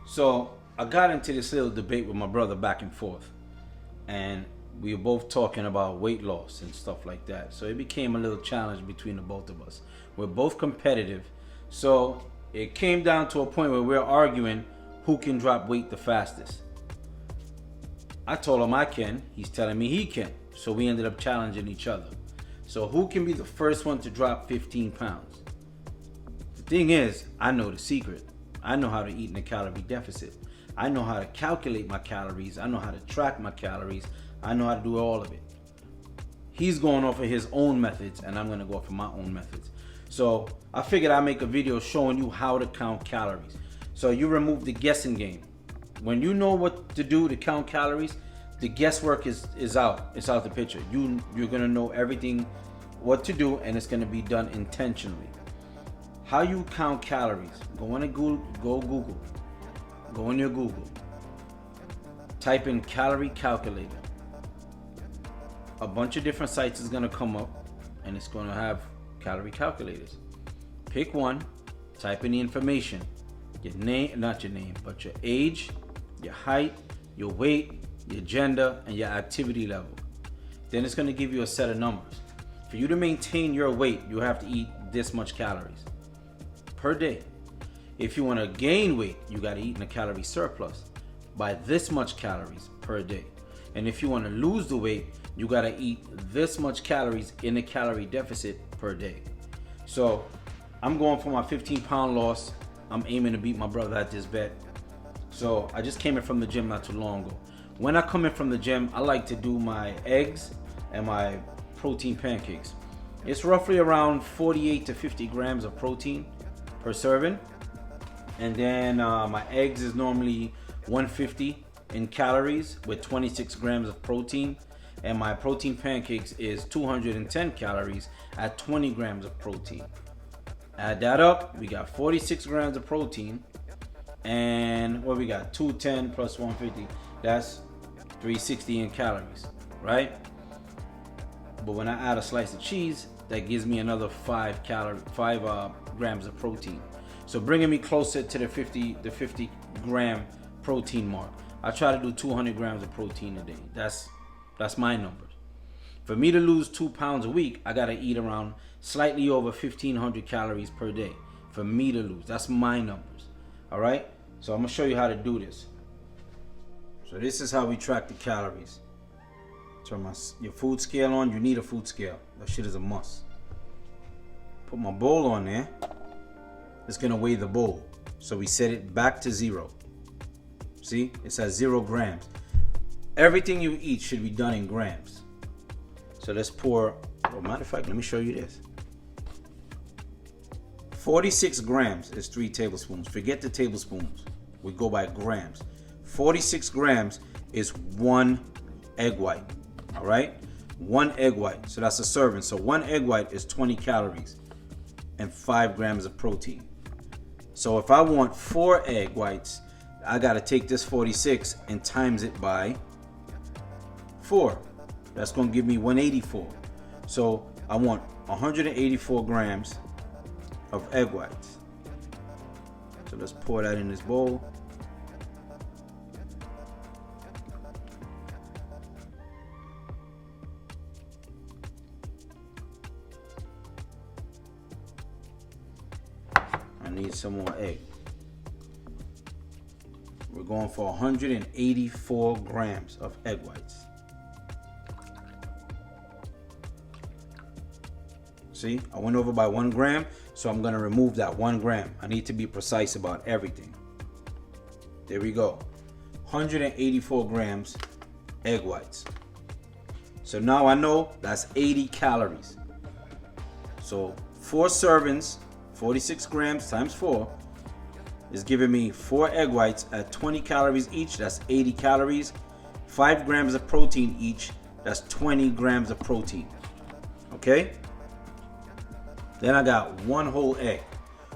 So I got into this little debate with my brother back and forth, and we were both talking about weight loss and stuff like that. So it became a little challenge between the both of us. We're both competitive, so it came down to a point where we're arguing who can drop weight the fastest. I told him I can. He's telling me he can. So we ended up challenging each other. So who can be the first one to drop 15 pounds? The thing is, I know the secret. I know how to eat in a calorie deficit. I know how to calculate my calories. I know how to track my calories. I know how to do all of it. He's going off of his own methods, and I'm going to go off of my own methods. So I figured I'd make a video showing you how to count calories. So you remove the guessing game. When you know what to do to count calories, the guesswork is out. It's out the picture. You're going to know everything, what to do, and it's going to be done intentionally. How you count calories? Go on Google. Go on your Google. Type in calorie calculator. A bunch of different sites is gonna come up, and it's gonna have calorie calculators. Pick one. Type in the information. Your name, not your name, but your age, your height, your weight, your gender, and your activity level. Then it's gonna give you a set of numbers. For you to maintain your weight, you have to eat this much calories per day. If you want to gain weight, you got to eat in a calorie surplus by this much calories per day. And if you want to lose the weight, you got to eat this much calories in a calorie deficit per day. So I'm going for my 15-pound loss. I'm aiming to beat my brother at this bet. So I just came in from the gym not too long ago. When I come in from the gym, I like to do my eggs and my protein pancakes. It's roughly around 48 to 50 grams of protein per serving. And then my eggs is normally 150 in calories with 26 grams of protein. And my protein pancakes is 210 calories at 20 grams of protein. Add that up, we got 46 grams of protein. And what we got? 210 plus 150, that's 360 in calories, right? But when I add a slice of cheese, that gives me another 5 grams of protein. So bringing me closer to the 50 gram protein mark. I try to do 200 grams of protein a day. That's my numbers. For me to lose 2 pounds a week, I gotta eat around slightly over 1,500 calories per day. For me to lose, that's my numbers. All right. So I'm gonna show you how to do this. So this is how we track the calories. Turn your food scale on. You need a food scale. That shit is a must. Put my bowl on there. It's gonna weigh the bowl. So we set it back to 0. See, it says 0 grams. Everything you eat should be done in grams. So let's pour, matter of fact, let me show you this. 46 grams is 3 tablespoons. Forget the tablespoons. We go by grams. 46 grams is 1 egg white. All right? 1 egg white. So that's a serving. So 1 egg white is 20 calories and 5 grams of protein. So if I want 4 egg whites, I got to take this 46 and times it by 4. That's going to give me 184. So I want 184 grams of egg whites. So let's pour that in this bowl. I need some more egg. We're going for 184 grams of egg whites. See, I went over by 1 gram, so I'm gonna remove that 1 gram. I need to be precise about everything. There we go. 184 grams egg whites. So now I know that's 80 calories. So 4 servings, 46 grams times 4 is giving me 4 egg whites at 20 calories each. That's 80 calories. 5 grams of protein each. That's 20 grams of protein. Okay? Then I got 1 whole egg.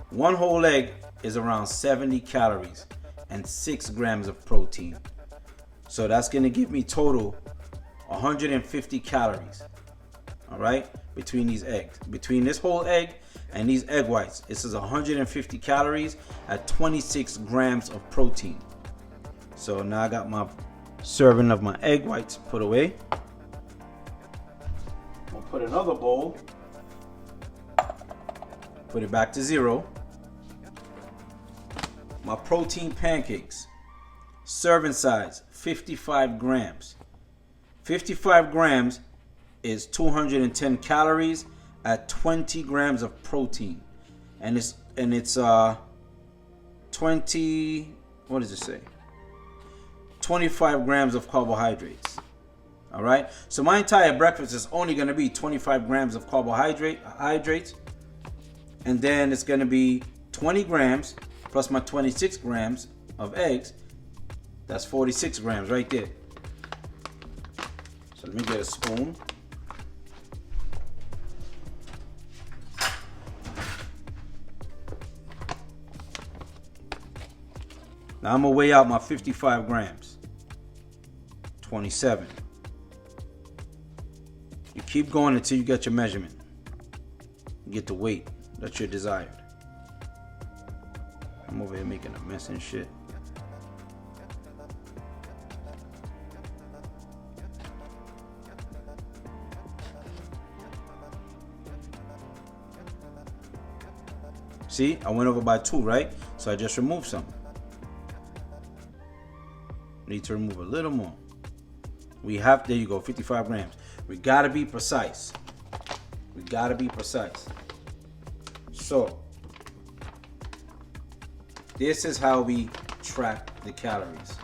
1 whole egg is around 70 calories and 6 grams of protein. So that's going to give me total 150 calories. All right? Between these eggs. Between this whole egg And these egg whites, this is 150 calories at 26 grams of protein. So now I got my serving of my egg whites put away. I'll put another bowl, put it back to 0. My protein pancakes, serving size 55 grams. 55 grams is 210 calories at 20 grams of protein, and it's 20, what does it say, 25 grams of carbohydrates. All right, so my entire breakfast is only going to be 25 grams of carbohydrates, and then it's going to be 20 grams plus my 26 grams of eggs. That's 46 grams right there. So let me get a spoon. Now I'm gonna weigh out my 55 grams. 27. You keep going until you get your measurement. You get the weight that you're desired. I'm over here making a mess and shit. See, I went over by 2, right? So I just removed some. Need to remove a little more. There you go, 55 grams. We gotta be precise. We gotta be precise. So, this is how we track the calories.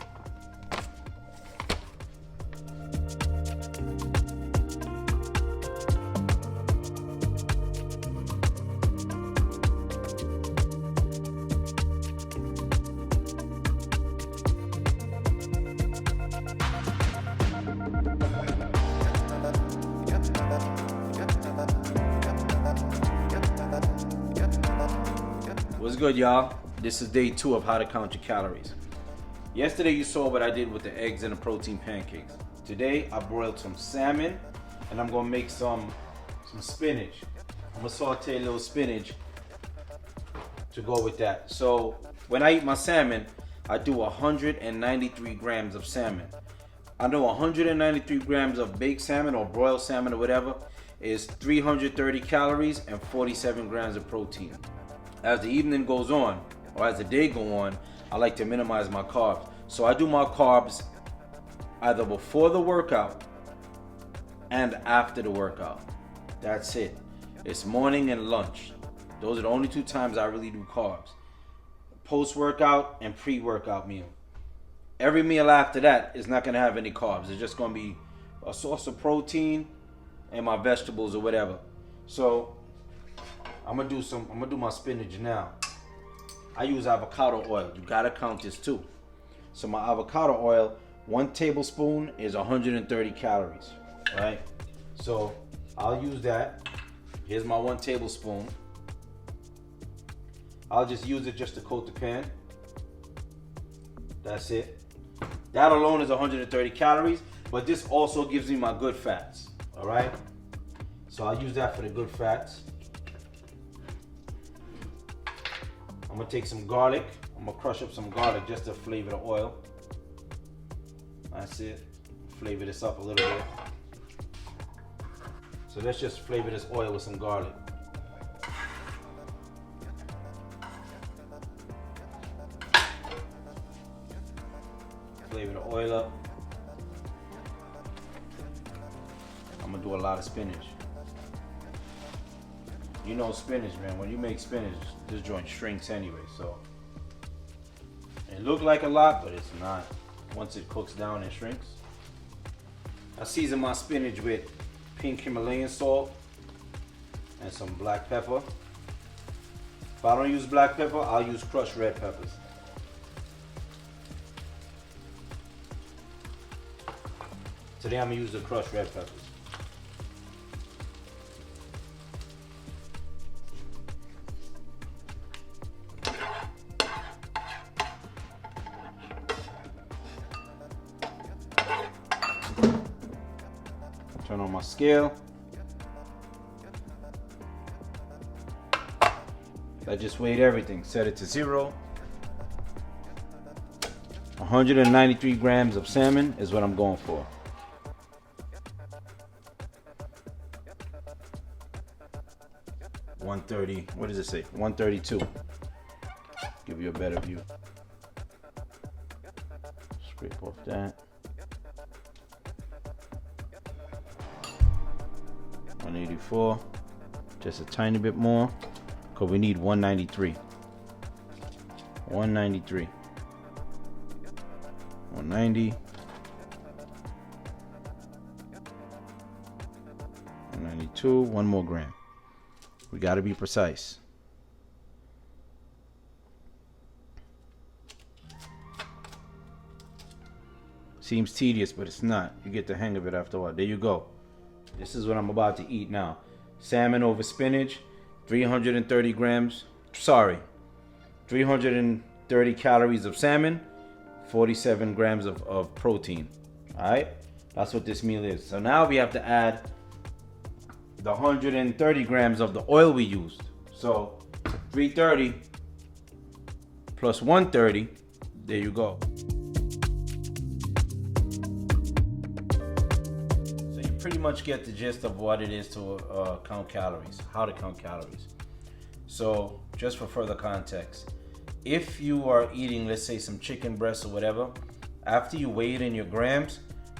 What's good, y'all? This is day 2 of how to count your calories. Yesterday you saw what I did with the eggs and the protein pancakes. Today I broiled some salmon and I'm gonna make some spinach. I'm gonna saute a little spinach to go with that. So when I eat my salmon, I do 193 grams of salmon. I know 193 grams of baked salmon or broiled salmon or whatever is 330 calories and 47 grams of protein. As the evening goes on, or as the day go on, I like to minimize my carbs. So I do my carbs either before the workout and after the workout. That's it. It's morning and lunch. Those are the only 2 times I really do carbs. Post-workout and pre-workout meal. Every meal after that is not gonna have any carbs. It's just gonna be a source of protein and my vegetables or whatever. So I'm gonna do my spinach now. I use avocado oil. You gotta count this too. So my avocado oil, 1 tablespoon is 130 calories, right? So I'll use that. Here's my 1 tablespoon. I'll just use it just to coat the pan. That's it. That alone is 130 calories, but this also gives me my good fats, all right? So I'll use that for the good fats. I'm gonna take some garlic. I'm gonna crush up some garlic just to flavor the oil. That's it. Flavor this up a little bit. So let's just flavor this oil with some garlic. Flavor the oil up. I'm gonna do a lot of spinach. You know spinach, man, when you make spinach, this joint shrinks anyway, so. It looks like a lot, but it's not. Once it cooks down, it shrinks. I season my spinach with pink Himalayan salt and some black pepper. If I don't use black pepper, I'll use crushed red peppers. Today I'm gonna use the crushed red peppers. Turn on my scale. I just weighed everything, set it to 0. 193 grams of salmon is what I'm going for. $130. What does it say? 132. Give you a better view. Scrape off that. 184. Just a tiny bit more, because we need 193. 193. 190. 192. One more gram. We got to be precise. Seems tedious, but it's not. You get the hang of it after a while. There you go. This is what I'm about to eat now. Salmon over spinach, 330 grams. Sorry, 330 calories of salmon, 47 grams of protein. All right, that's what this meal is. So now we have to add the 130 grams of the oil we used. So 330 plus 130, there you go. So you pretty much get the gist of what it is to count calories, how to count calories. So just for further context, if you are eating, let's say, some chicken breast or whatever, after you weigh it in your grams,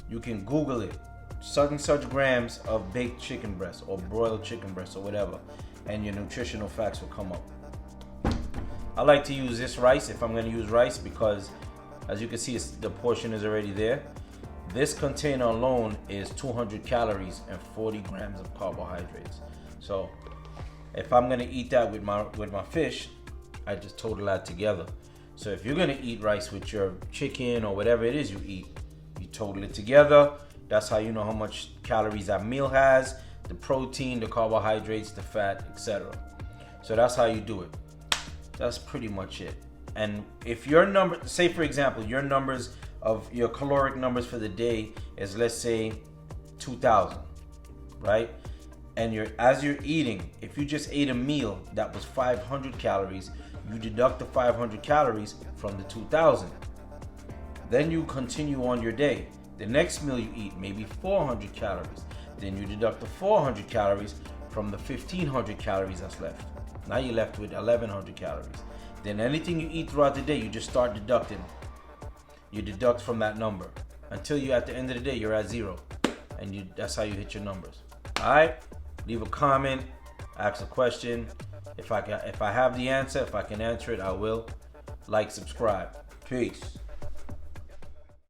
you can Google it. Such and such grams of baked chicken breast or broiled chicken breast or whatever, and your nutritional facts will come up. I like to use this rice if I'm going to use rice, because as you can see, the portion is already there. This container alone is 200 calories and 40 grams of carbohydrates. So if I'm going to eat that with my fish, I just total that together. So if you're going to eat rice with your chicken or whatever it is you eat, you total it together. That's how you know how much calories that meal has, the protein, the carbohydrates, the fat, etc. So that's how you do it. That's pretty much it. And if your number, say for example, your numbers of your caloric numbers for the day is, let's say, 2,000, right? And as you're eating, if you just ate a meal that was 500 calories, you deduct the 500 calories from the 2,000. Then you continue on your day. The next meal you eat may be 400 calories. Then you deduct the 400 calories from the 1,500 calories that's left. Now you're left with 1,100 calories. Then anything you eat throughout the day, you just start deducting. You deduct from that number until you, at the end of the day, you're at 0. And that's how you hit your numbers. All right? Leave a comment, ask a question. If I have the answer, if I can answer it, I will. Like, subscribe. Peace.